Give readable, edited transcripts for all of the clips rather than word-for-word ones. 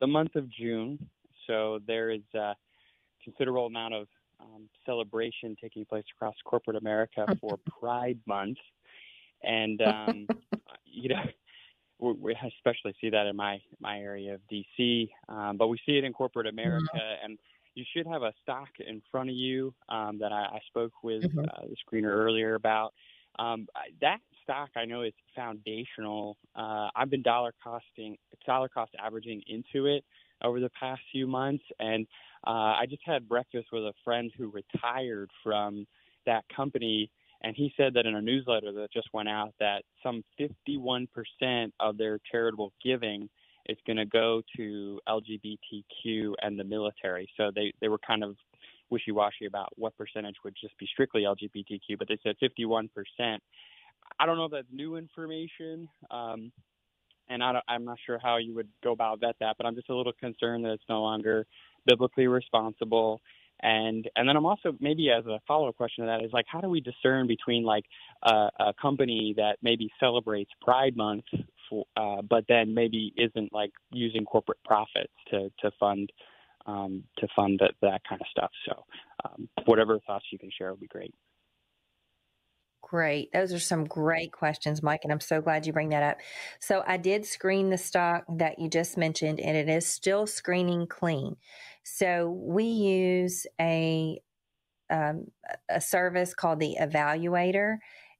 the month of June, so there is a considerable amount of celebration taking place across corporate America for Pride Month. And, you know, we especially see that in my area of DC, but we see it in corporate America. And you should have a stock in front of you that I spoke with the screener earlier about. That stock, I know, is foundational. I've been dollar cost averaging into it over the past few months, and I just had breakfast with a friend who retired from that company, and he said that in a newsletter that just went out that some 51% of their charitable giving is going to go to LGBTQ and the military. So they were kind of wishy-washy about what percentage would just be strictly LGBTQ, but they said 51%. I don't know if that's new information, and I'm not sure how you would go about vet that, but I'm just a little concerned that it's no longer biblically responsible. And then I'm also, maybe as a follow-up question to that, is like, how do we discern between like a company that maybe celebrates Pride Month, but then maybe isn't like using corporate profits to fund that kind of stuff? So whatever thoughts you can share would be great. Great. Those are some great questions, Mike, and I'm so glad you bring that up. So I did screen the stock that you just mentioned, and it is still screening clean. So we use a service called the Evaluator,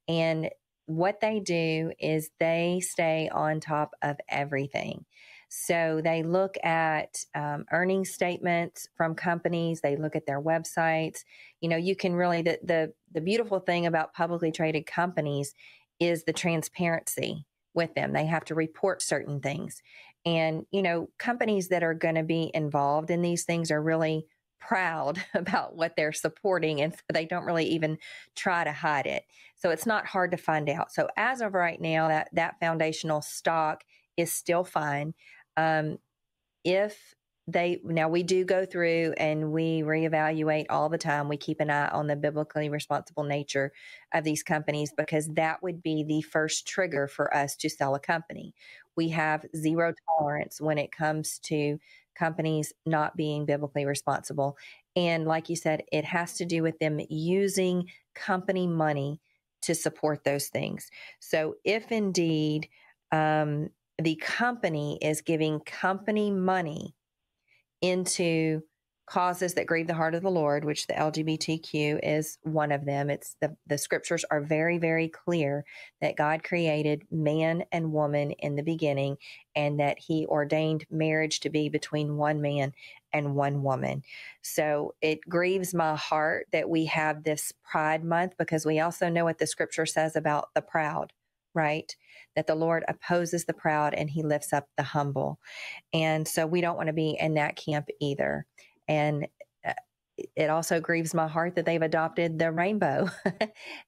and what they do is they stay on top of everything. So they look at earnings statements from companies. They look at their websites. You know, you can really, the beautiful thing about publicly traded companies is the transparency with them. They have to report certain things. And, you know, companies that are going to be involved in these things are really proud about what they're supporting, and so they don't really even try to hide it. So it's not hard to find out. So as of right now, that foundational stock is still fine. Now we do go through and we reevaluate all the time. We keep an eye on the biblically responsible nature of these companies, because that would be the first trigger for us to sell a company. We have zero tolerance when it comes to companies not being biblically responsible. And like you said, it has to do with them using company money to support those things. So if indeed, the company is giving company money into causes that grieve the heart of the Lord, which the LGBTQ is one of them. It's the scriptures are very, very clear that God created man and woman in the beginning, and that he ordained marriage to be between one man and one woman. So it grieves my heart that we have this Pride Month, because we also know what the scripture says about the proud, right? That the Lord opposes the proud and he lifts up the humble. And so we don't want to be in that camp either. And it also grieves my heart that they've adopted the rainbow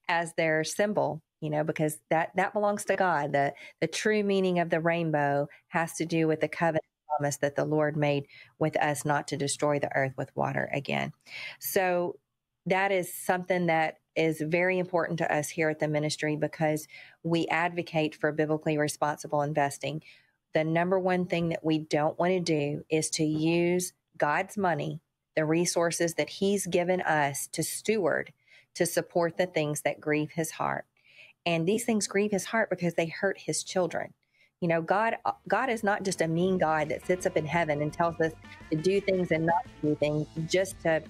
as their symbol, you know, because that belongs to God. The true meaning of the rainbow has to do with the covenant promise that the Lord made with us, not to destroy the earth with water again. So that is something that is very important to us here at the ministry, because we advocate for biblically responsible investing. The number one thing that we don't want to do is to use God's money, the resources that he's given us to steward, to support the things that grieve his heart. And these things grieve his heart because they hurt his children. You know, God is not just a mean God that sits up in heaven and tells us to do things and not to do things just to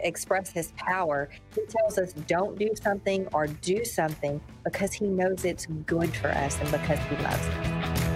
express his power. He tells us don't do something or do something because he knows it's good for us and because he loves us.